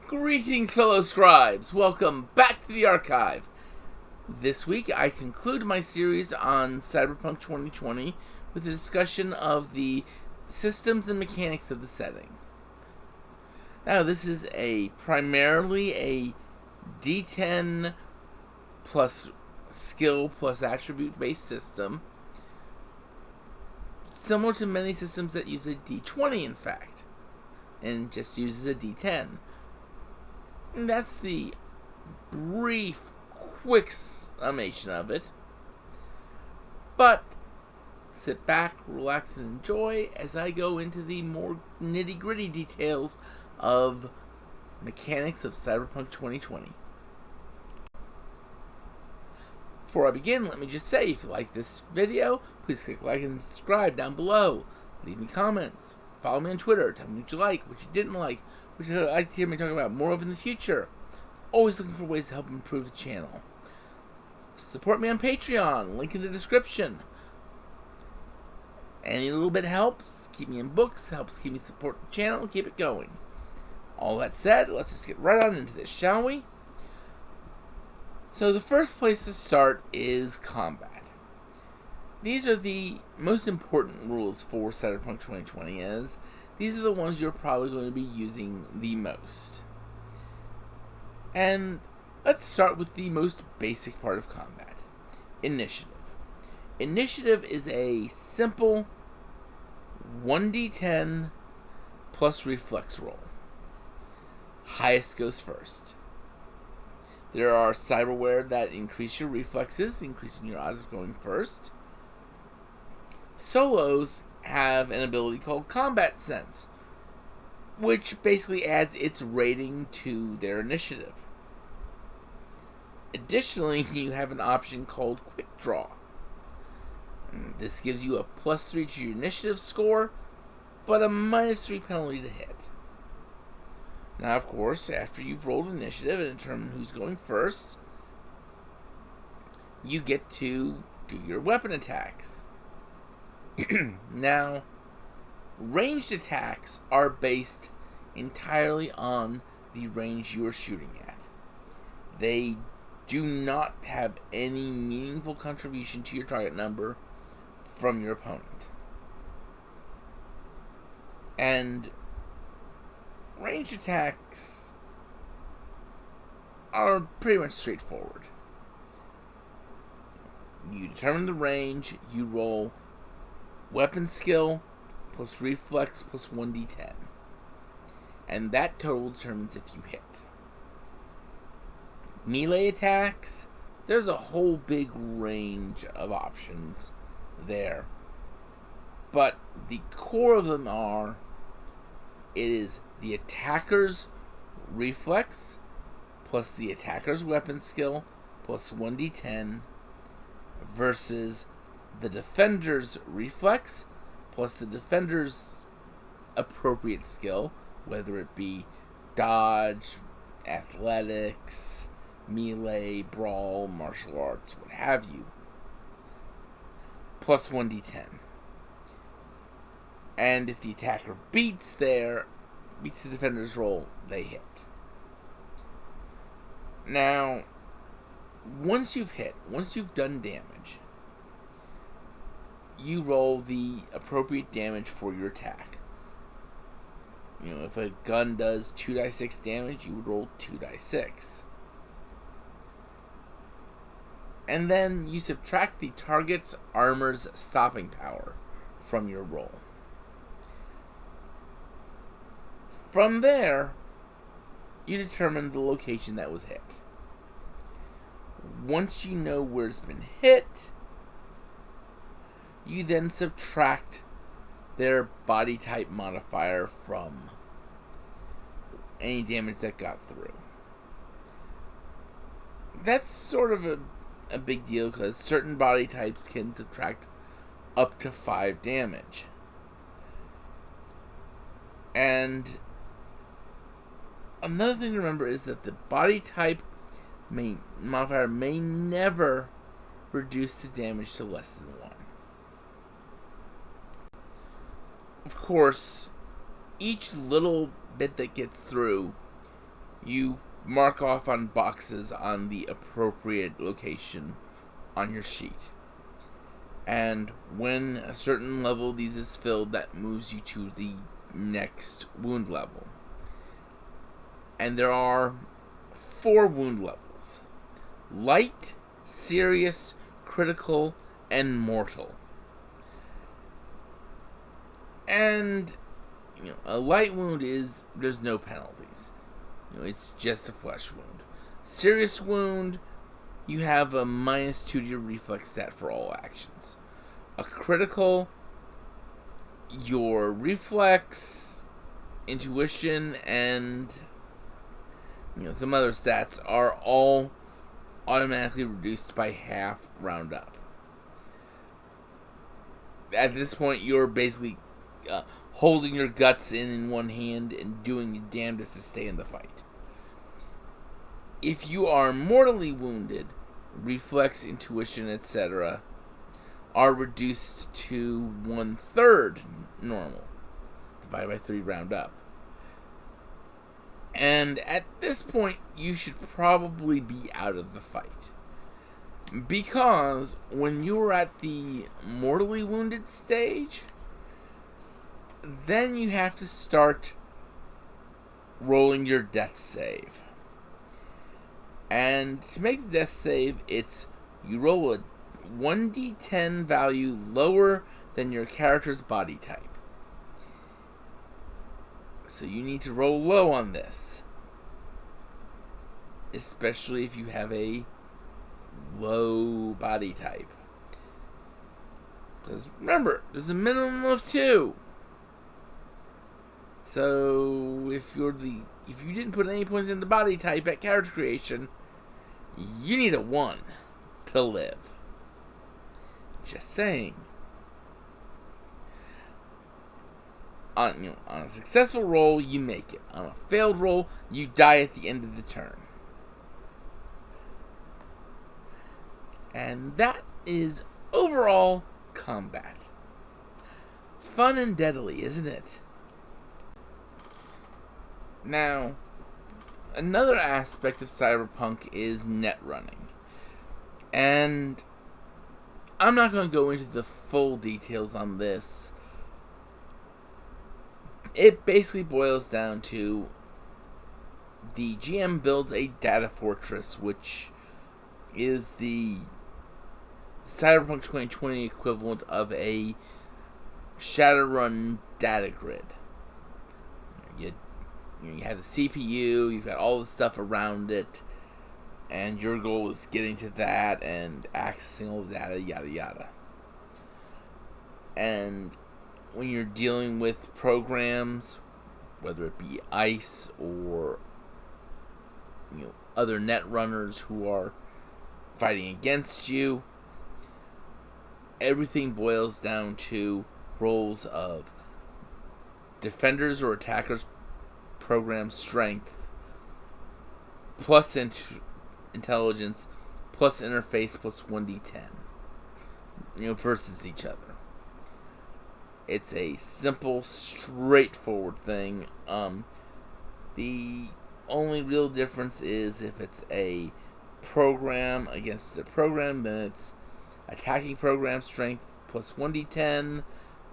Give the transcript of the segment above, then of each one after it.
Greetings, fellow scribes! Welcome back to the archive. This week, I conclude my series on Cyberpunk 2020 with a discussion of the systems and mechanics of the setting. Now, this is primarily a D10 plus skill plus attribute based system, similar to many systems that use a D20, in fact, and just uses a D10. And that's the brief, quick summation of it. But sit back, relax, and enjoy as I go into the more nitty-gritty details of mechanics of Cyberpunk 2020. Before I begin, let me just say, if you like this video, please click like and subscribe down below. Leave me comments. Follow me on Twitter. Tell me what you like, what you didn't like, which I'd like to hear me talk about more of in the future. Always looking for ways to help improve the channel. Support me on Patreon, link in the description. Any little bit helps keep me in books, helps keep me support the channel, and keep it going. All that said, let's just get right on into this, shall we? So the first place to start is combat. These are the most important rules for Cyberpunk 2020, as these are the ones you're probably going to be using the most. And let's start with the most basic part of combat, initiative. Initiative is a simple 1d10 plus reflex roll. Highest goes first. There are cyberware that increase your reflexes, increasing your odds of going first. Solos have an ability called Combat Sense, which basically adds its rating to their initiative. Additionally, you have an option called Quick Draw. This gives you a +3 to your initiative score, but a -3 penalty to hit. Now, of course, after you've rolled initiative and determined who's going first, you get to do your weapon attacks. Now, ranged attacks are based entirely on the range you are shooting at. They do not have any meaningful contribution to your target number from your opponent. And ranged attacks are pretty much straightforward. You determine the range, you roll weapon skill plus reflex plus 1d10. And that total determines if you hit. Melee attacks, there's a whole big range of options there. But the core of them are, it is the attacker's reflex plus the attacker's weapon skill plus 1d10 versus the defender's reflex plus the defender's appropriate skill, whether it be dodge, athletics, melee, brawl, martial arts, what have you, plus 1d10. And if the attacker beats the defender's roll, they hit. Now, once you've done damage, you roll the appropriate damage for your attack. You know, if a gun does 2d6 damage, you would roll 2d6. And then you subtract the target's armor's stopping power from your roll. From there, you determine the location that was hit. Once you know where it's been hit, you then subtract their body type modifier from any damage that got through. That's sort of a big deal because certain body types can subtract up to 5 damage. And another thing to remember is that the body type modifier may never reduce the damage to less than 1. Of course, each little bit that gets through, you mark off on boxes on the appropriate location on your sheet. And when a certain level of these is filled, that moves you to the next wound level. And there are 4 wound levels: light, serious, critical, and mortal. And a light wound there's no penalties. It's just a flesh wound. Serious wound, you have a -2 to your reflex stat for all actions. A critical, your reflex, intuition, and some other stats are all automatically reduced by half round up. At this point, you're basically holding your guts in one hand and doing your damnedest to stay in the fight. If you are mortally wounded, reflex, intuition, etc. are reduced to 1/3 normal. Divided by 3 round up. And at this point, you should probably be out of the fight. Because when you were at the mortally wounded stage, then you have to start rolling your death save. And to make the death save, you roll a 1d10 value lower than your character's body type. So you need to roll low on this. Especially if you have a low body type. Because remember, there's a minimum of 2. So if you didn't put any points in the body type at character creation, you need a 1 to live. Just saying. On a successful roll, you make it. On a failed roll, you die at the end of the turn. And that is overall combat. Fun and deadly, isn't it? Now, another aspect of Cyberpunk is netrunning. And I'm not going to go into the full details on this. It basically boils down to the GM builds a data fortress, which is the Cyberpunk 2020 equivalent of a Shadowrun data grid. You have the CPU, you've got all the stuff around it, and your goal is getting to that and accessing all the data, yada yada. And when you're dealing with programs, whether it be ICE or other net runners who are fighting against you, everything boils down to rolls of defenders or attackers program strength plus intelligence plus interface plus 1d10 versus each other. It's a simple, straightforward thing. The only real difference is if it's a program against a program, then it's attacking program strength plus 1d10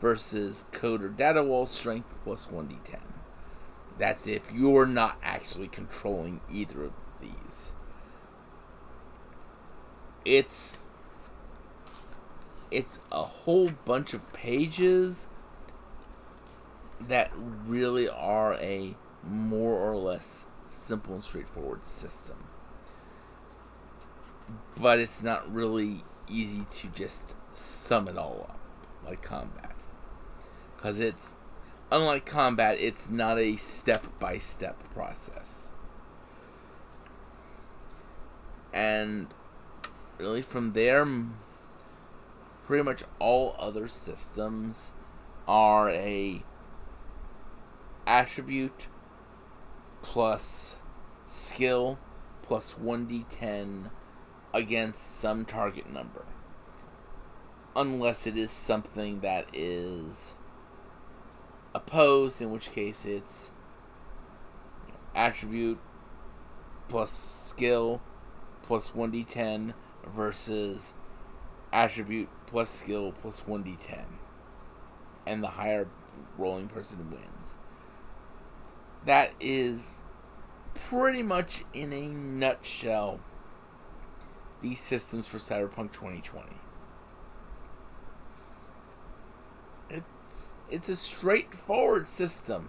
versus code or data wall strength plus 1d10. That's if you're not actually controlling either of these. It's a whole bunch of pages that really are a more or less simple and straightforward system. But it's not really easy to just sum it all up like combat. Because unlike combat, it's not a step-by-step process. And really from there, pretty much all other systems are a attribute plus skill plus 1d10 against some target number. Unless it is something that is opposed, in which case it's attribute plus skill plus 1d10 versus attribute plus skill plus 1d10. And the higher rolling person wins. That is pretty much in a nutshell these systems for Cyberpunk 2020. It's a straightforward system.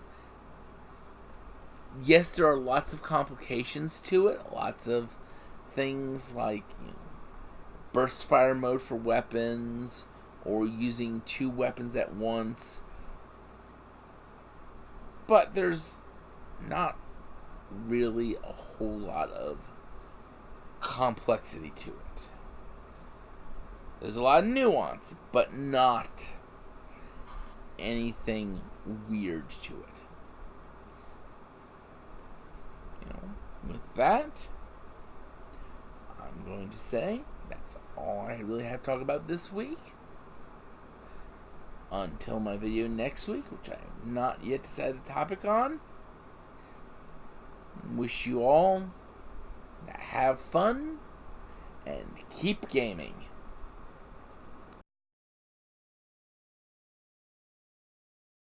Yes, there are lots of complications to it. Lots of things like burst fire mode for weapons, or using 2 weapons at once. But there's not really a whole lot of complexity to it. There's a lot of nuance, but not anything weird to it. With that, I'm going to say that's all I really have to talk about this week. Until my video next week, which I have not yet decided the topic on. Wish you all have fun and keep gaming.